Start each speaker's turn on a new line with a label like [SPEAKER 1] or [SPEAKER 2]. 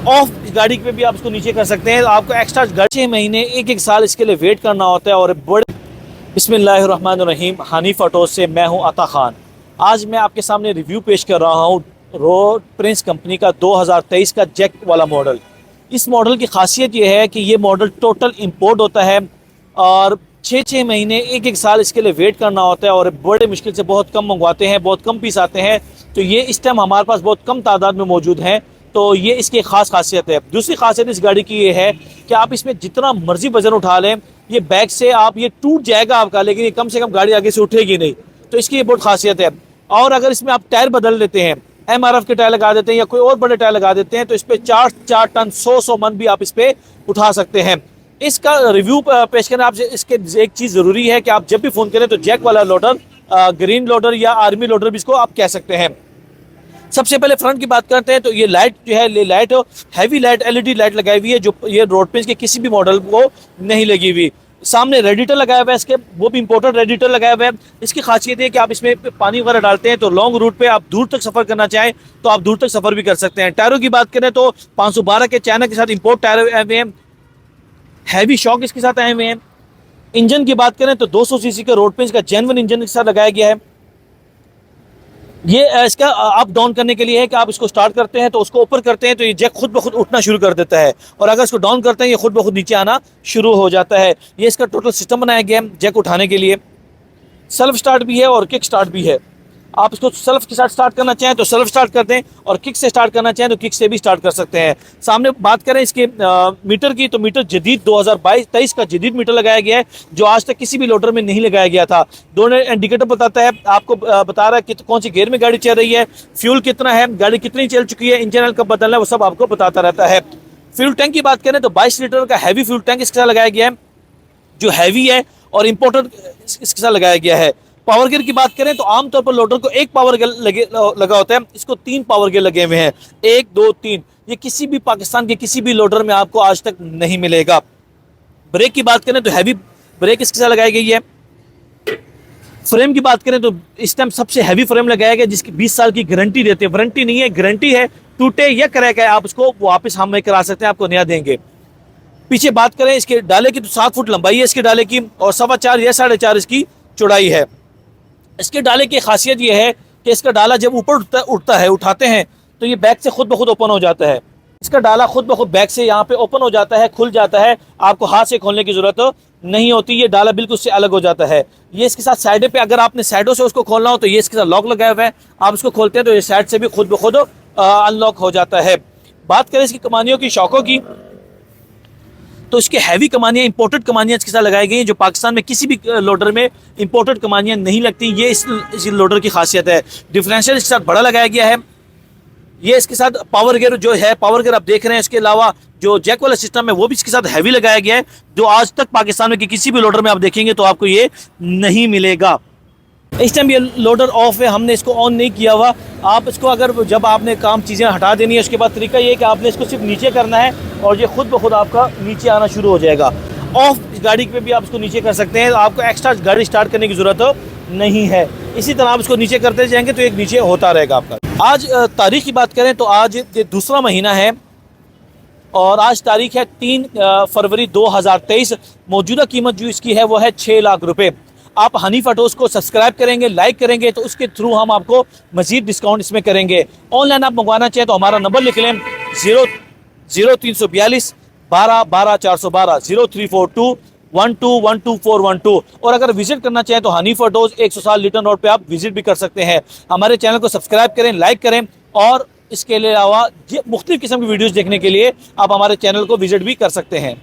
[SPEAKER 1] Of गाड़ी पे भी आप इसको नीचे कर सकते हैं। आपको एक्स्ट्रा 6 महीने 1 साल इसके लिए वेट करना होता है। और बड़े बिस्मिल्लाहिर्रहमानिर्रहीम, हनीफ ऑटोज से मैं हूं अता खान। आज मैं आपके सामने रिव्यू पेश कर रहा हूं रोड प्रिंस कंपनी का 2023 का जैक वाला मॉडल। इस मॉडल की खासियत यह है कि ये मॉडल टोटल इंपोर्ट होता है और 6 महीने 1 साल इसके लिए वेट करना होता है। और बड़े मुश्किल से बहुत कम मंगवाते हैं, बहुत कम पीस आते हैं। तो ये इस टाइम हमारे पास बहुत कम तादाद में मौजूद हैं। तो ये इसकी ख़ास खासियत है। दूसरी खासियत इस गाड़ी की ये है कि आप इसमें जितना मर्जी वजन उठा लें, ये बैक से आप ये टूट जाएगा आपका, लेकिन ये कम से कम गाड़ी आगे से उठेगी नहीं। तो इसकी ये बहुत खासियत है। और अगर इसमें आप टायर बदल लेते हैं, MRF के टायर लगा देते हैं या कोई और बड़े टायर लगा देते हैं, तो इस पर 4 टन 100 मन भी आप इस पर उठा सकते हैं। इसका रिव्यू पेश करना आपसे इसके एक चीज़ ज़रूरी है कि आप जब भी फ़ोन करें तो जैक वाला लोडर, ग्रीन लोडर या आर्मी लोडर भी इसको आप कह सकते हैं। सबसे पहले फ्रंट की बात करते हैं तो ये लाइट जो है, ये light heavy light LED light लगाई हुई है, जो ये रोड पेंच के किसी भी मॉडल को नहीं लगी हुई। सामने रेडिएटर लगाया हुआ है इसके, वो भी इंपोर्टेड रेडिएटर लगाया हुआ है। इसकी खासियत है कि आप इसमें पानी वगैरह डालते हैं तो लॉन्ग रूट पे आप दूर तक सफ़र करना चाहें तो आप दूर तक सफ़र भी कर सकते हैं। टायरों की बात करें तो 512 के चाइना के साथ इंपोर्ट टायर आए हुए हैं, हैवी शॉक इसके साथ आए हुए हैं। इंजन की बात करें तो 200 सीसी का रोड पेंच का जेन्युइन इंजन के साथ लगाया गया है। ये इसका अप डाउन करने के लिए है कि आप इसको स्टार्ट करते हैं तो उसको ऊपर करते हैं तो ये जैक खुद ब खुद उठना शुरू कर देता है, और अगर इसको डाउन करते हैं ये खुद ब खुद नीचे आना शुरू हो जाता है। ये इसका टोटल सिस्टम बनाया गया है जैक उठाने के लिए। सेल्फ स्टार्ट भी है और किक स्टार्ट भी है। आप इसको सेल्फ के साथ स्टार्ट करना चाहें तो सेल्फ स्टार्ट कर दें, और किक से स्टार्ट करना चाहें तो किक से भी स्टार्ट कर सकते हैं। सामने बात करें इसके मीटर की तो मीटर जदीद 2022-23 का जदीद मीटर लगाया गया है, जो आज तक किसी भी लोडर में नहीं लगाया गया था। दोनों इंडिकेटर बताता है, आपको बता रहा है कि कौन सी गियर में गाड़ी चल रही है, फ्यूल कितना है, गाड़ी कितनी चल चुकी है, इंजन ऑयल कब बदलना है, वो सब आपको बताता रहता है। फ्यूल टैंक की बात करें तो 22 लीटर का हैवी फ्यूल टैंक इसके साथ लगाया गया है, जो हैवी है और इम्पोर्टेड इसके साथ लगाया गया है। पावर गियर की बात करें तो आमतौर पर लोडर को एक पावर गियर लगा होता है, इसको 3 पावर गियर लगे हुए हैं, 1 2 3। ये किसी भी पाकिस्तान के किसी भी लोडर में आपको आज तक नहीं मिलेगा। ब्रेक की बात करें तो हैवी ब्रेक इसके साथ लगाई गई है। फ्रेम की बात करें तो इस टाइम सबसे हैवी फ्रेम लगाया गया, जिसकी 20 साल की गारंटी देते हैं। वारंटी नहीं है, गारंटी है। टूटे या क्रैक है आप उसको वापस हम करा सकते हैं, आपको नया देंगे। पीछे बात करें इसके डाले की तो 7 फुट लंबाई है इसके डाले की, और 4.25 या 4.5 इसकी चौड़ाई है। इसके डाले की खासियत यह है कि इसका डाला जब ऊपर उठता है, उठाते हैं तो ये बैक से खुद ब खुद ओपन हो जाता है। इसका डाला खुद ब खुद बैक से यहाँ पे ओपन हो जाता है, खुल जाता है, आपको हाथ से खोलने की जरूरत नहीं होती। ये डाला बिल्कुल उससे अलग हो जाता है। ये इसके साथ साइड पे अगर आपने साइडों से उसको खोलना हो तो ये इसके साथ लॉक लगाया हुआ है, आप इसको खोलते हैं तो ये साइड से भी खुद ब खुद अनलॉक हो जाता है। बात करें इसकी कमानियों की, शॉकों की, तो इसके हैवी कमानियाँ, इंपोर्टेड कमानियाँ इसके साथ लगाई गई हैं, जो पाकिस्तान में किसी भी लोडर में इंपोर्टेड कमानियाँ नहीं लगती। ये इस लोडर की खासियत है। डिफरेंशियल इसके साथ बड़ा लगाया गया है। ये इसके साथ पावर गियर जो है, पावर गियर आप देख रहे हैं। इसके अलावा जो जैक वाला सिस्टम है वो भी इसके साथ हैवी लगाया गया है, जो आज तक पाकिस्तान में किसी भी लोडर में आप देखेंगे तो आपको ये नहीं मिलेगा। इस टाइम ये लोडर ऑफ है, हमने इसको ऑन नहीं किया हुआ। आप इसको अगर जब आपने काम चीज़ें हटा देनी है, उसके बाद तरीका ये है कि आपने इसको सिर्फ नीचे करना है और ये खुद ब खुद आपका नीचे आना शुरू हो जाएगा। ऑफ गाड़ी पे भी आप इसको नीचे कर सकते हैं, आपको एक्स्ट्रा गाड़ी स्टार्ट करने की ज़रूरत नहीं है। इसी तरह आप इसको नीचे करते जाएंगे तो एक नीचे होता रहेगा आपका। आज तारीख की बात करें तो आज ये दूसरा महीना है और आज तारीख है 3 फरवरी 2023। मौजूदा कीमत जो इसकी है वो है 6 लाख रुपये। आप हनीफ ऑटोज़ को सब्सक्राइब करेंगे, लाइक करेंगे तो उसके थ्रू हम आपको मज़ीद डिस्काउंट इसमें करेंगे। ऑनलाइन आप मंगवाना चाहें तो हमारा नंबर लिख लें 0342 12 12 412 0342 12 12 412। और अगर विजिट करना चाहें तो हनीफ ऑटोज़ 107 लिटन रोड पे आप विजिट भी कर सकते हैं। हमारे चैनल को सब्सक्राइब करें, लाइक करें, और इसके अलावा मुख्तलिफ किस्म की वीडियोज़ देखने के लिए आप हमारे चैनल को विजिट भी कर सकते हैं।